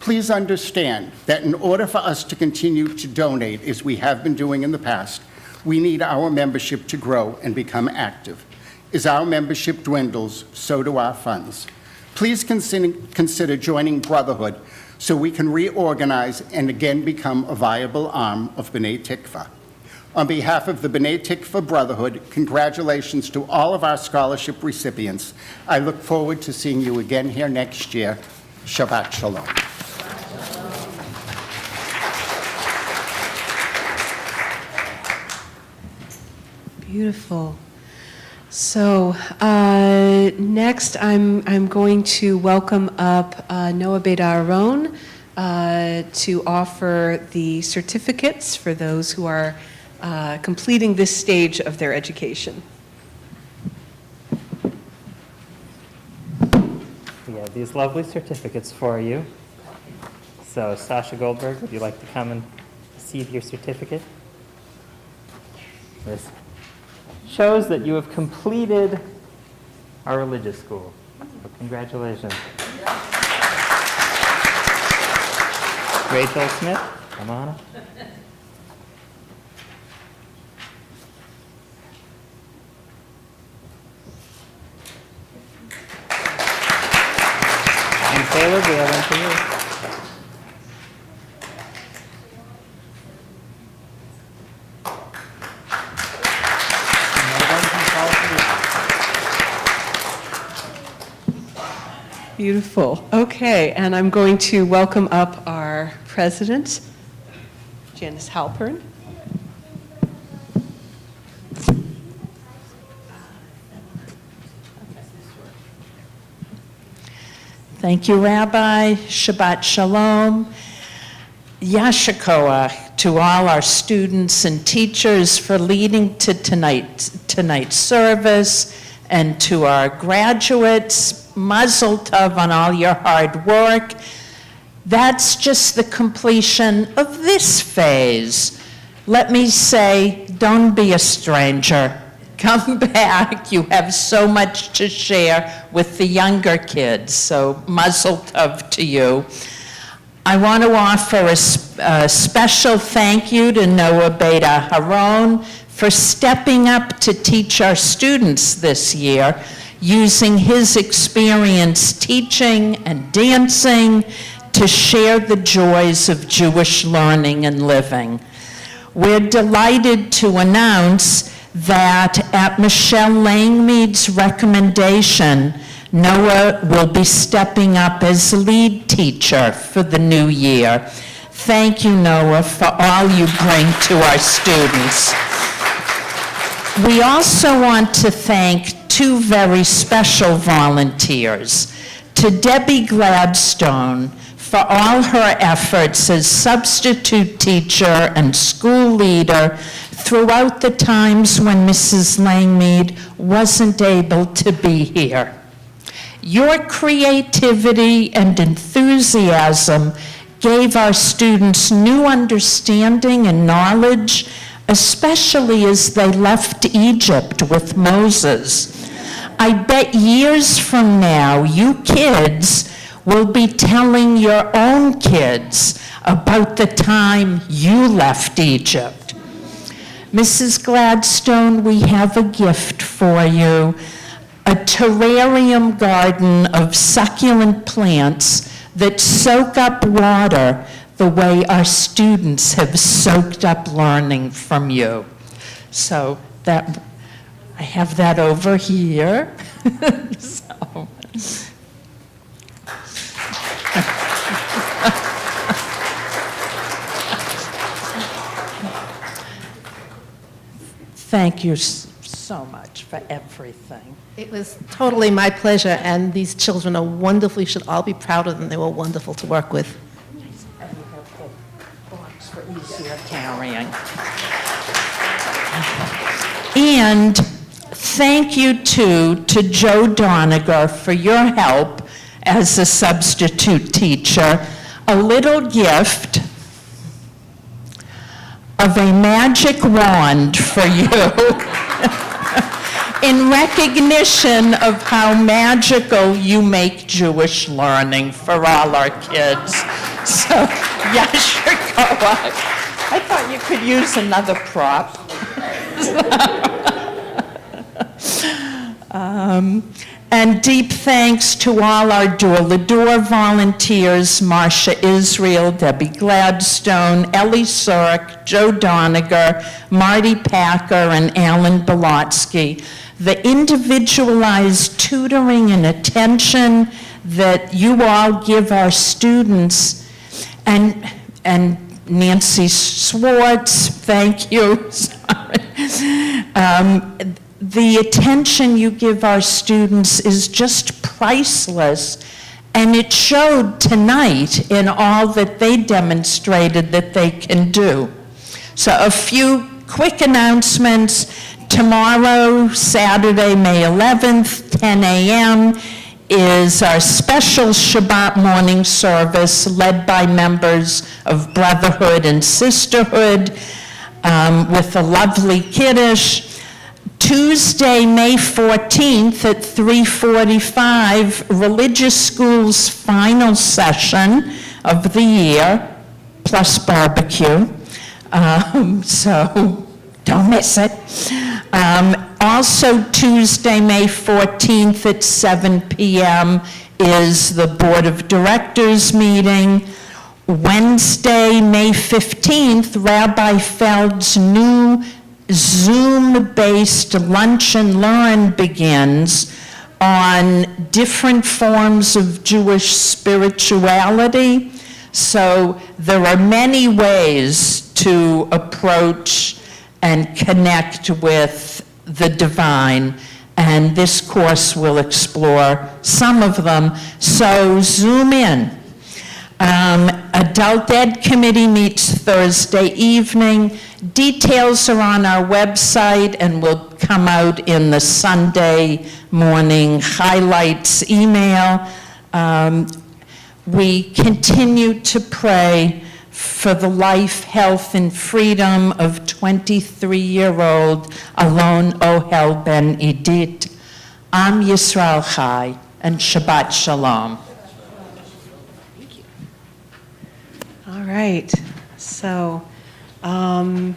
Please understand that in order for us to continue to donate, as we have been doing in the past, we need our membership to grow and become active. As our membership dwindles, so do our funds. Please consider joining Brotherhood so we can reorganize and again become a viable arm of B'nai Tikva. On behalf of the B'nai Tikva Brotherhood, congratulations to all of our scholarship recipients. I look forward to seeing you again here next year. Shabbat Shalom. Beautiful. So next, I'm going to welcome up Noah Beit Aharon to offer the certificates for those who are completing this stage of their education. We have these lovely certificates for you. So Sasha Goldberg, would you like to come and receive your certificate? This shows that you have completed our religious school. So congratulations. Rachel Smith, come on up. And Caleb, we have one for you. Beautiful. Okay, and I'm going to welcome up our president, Janice Halpern. Thank you, Rabbi. Shabbat Shalom. Yashikoah to all our students and teachers for leading to tonight's service, and to our graduates, Mazel Tov on all your hard work. That's just the completion of this phase. Let me say, don't be a stranger. Come back. You have so much to share with the younger kids, so Mazel Tov to you. I want to offer a special thank you to Noah Beta Haron for stepping up to teach our students this year, using his experience teaching and dancing to share the joys of Jewish learning and living. We're delighted to announce that at Michelle Langmead's recommendation, Noah will be stepping up as lead teacher for the new year. Thank you, Noah, for all you bring to our students. We also want to thank two very special volunteers. To Debbie Gladstone for all her efforts as substitute teacher and school leader throughout the times when Mrs. Langmead wasn't able to be here. Your creativity and enthusiasm gave our students new understanding and knowledge, especially as they left Egypt with Moses. I bet years from now, you kids will be telling your own kids about the time you left Egypt. Mrs. Gladstone, we have a gift for you, a terrarium garden of succulent plants that soak up water the way our students have soaked up learning from you. So that, I have that over here. So. Thank you so much for everything. It was totally my pleasure, and these children are wonderful. You should all be proud of them. They were wonderful to work with. And we have the box for easier carrying. And thank you too to Joe Doniger for your help as a substitute teacher. A little gift of a magic wand for you in recognition of how magical you make Jewish learning for all our kids. So, Yashikoah. I thought you could use another prop. And deep thanks to all our Door Lador volunteers, Marcia Israel, Debbie Gladstone, Ellie Sork, Joe Doniger, Marty Packer, and Alan Bolotsky. The individualized tutoring and attention that you all give our students, and Nancy Swartz, thank you, sorry. The attention you give our students is just priceless, and it showed tonight in all that they demonstrated that they can do. So a few quick announcements. Tomorrow, Saturday, May 11th, 10 a.m., is our special Shabbat morning service led by members of Brotherhood and Sisterhood with a lovely Kiddush. Tuesday, May 14th at 3:45, Religious School's final session of the year, plus barbecue. So don't miss it. Also, Tuesday, May 14th at 7 p.m. is the Board of Directors meeting. Wednesday, May 15th, Rabbi Feld's new Zoom-based Lunch and Learn begins on different forms of Jewish spirituality. So there are many ways to approach and connect with the divine, and this course will explore some of them. So zoom in. Adult Ed Committee meets Thursday evening. Details are on our website and will come out in the Sunday morning highlights email. We continue to pray for the life, health, and freedom of 23-year-old Alon Ohel Ben Idit. Am Yisrael Chai, and Shabbat Shalom. All right, so, and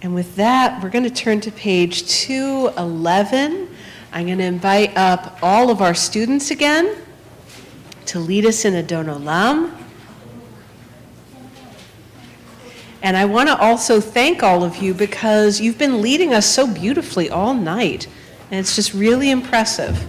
with that, we're going to turn to page 211. I'm going to invite up all of our students again to lead us in Adon Olam. And I want to also thank all of you because you've been leading us so beautifully all night, and it's just really impressive.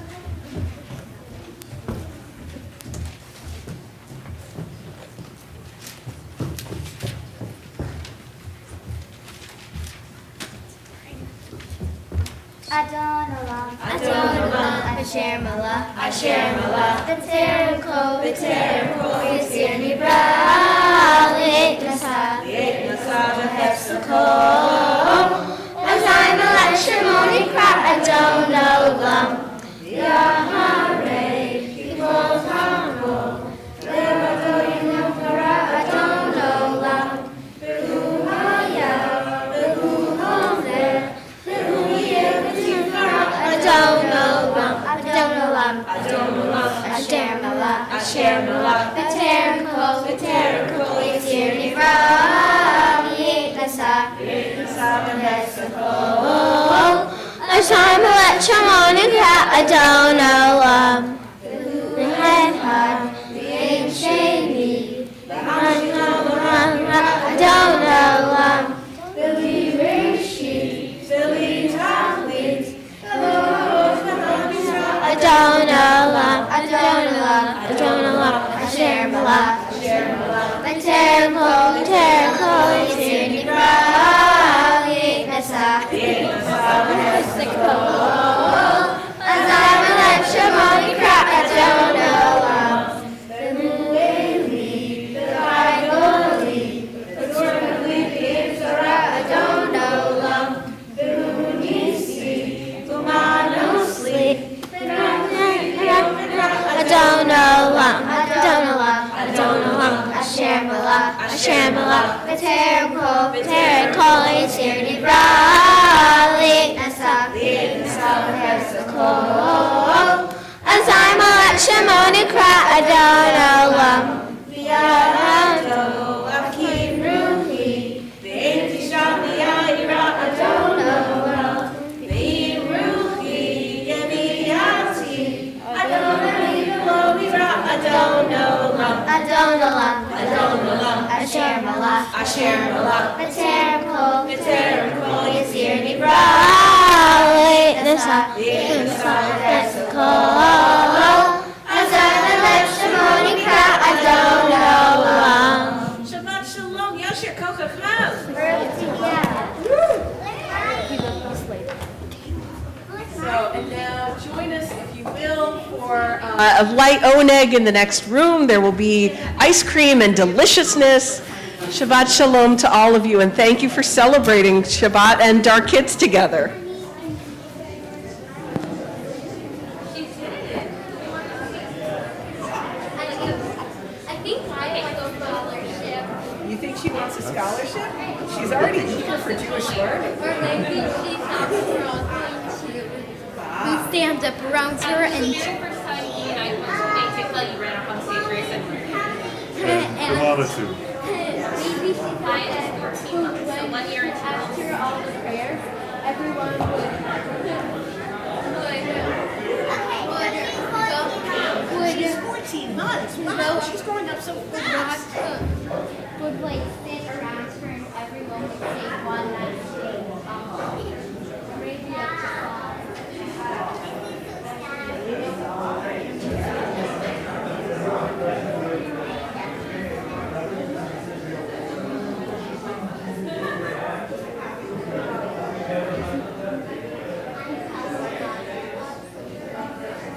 Adon Olam, Asher Malach, B'Terem Kol, Yisir Nibra, Li'et Nasa, V'Hefzakol, Azai Malach Shemoni Kra, Adon Olam, Yaharei, Yikol Hamo, Le'Vado Yinam Kara, Adon Olam, V'Hu Hayah, V'Hu Homer, Asher Malach, B'Terem Kol, Yisir Nivra, Li'et Nasa, V'Hefzakol, Azai Malach Shemoni Kra, Adon Olam, V'Had, V'Ein Sheni, Adon Olam, V'Li Rishi, V'Li Tachlit, Adon Olam, Asher Malach, B'Terem Kol, Yisir Nivra, Li'et Nasa, V'Hefzakol, Azai Malach Shemoni Kra, Adon Olam, V'Mueli, V'Vaigoli, V'Tzorgli, V'Yitzora, Adon Olam, V'Munisi, V'Manosli, Adon Olam, Asher Malach, B'Terem Kol, Yisir Nivra, Li'et Nasa, V'Hefzakol, Azai Malach Shemoni Kra, Adon Olam, V'Yarado, Akiv Ruhi, V'Ein Tisham V'Yayira, Adon Olam, V'Ein Ruhi, Yeviyati, Adon Olam, Asher Malach, B'Terem Kol, Yisir Nivra, Li'et Nasa, V'Hefzakol, Azai Malach Shemoni Kra, Adon Olam. Shabbat Shalom, Yosher Kochachav. And now join us, if you will, for A light oneg in the next room. There will be ice cream and deliciousness. Shabbat Shalom to all of you, and thank you for celebrating Shabbat and our kids together. I think I want a scholarship. You think she wants a scholarship? She's already eager for Jewish learning. Or maybe she's not going to. We stand up around her and For studying, I basically you ran up on stage recently. maybe she thought that One year and after all the prayers, everyone would She's 14 months. Wow, she's growing up so fast.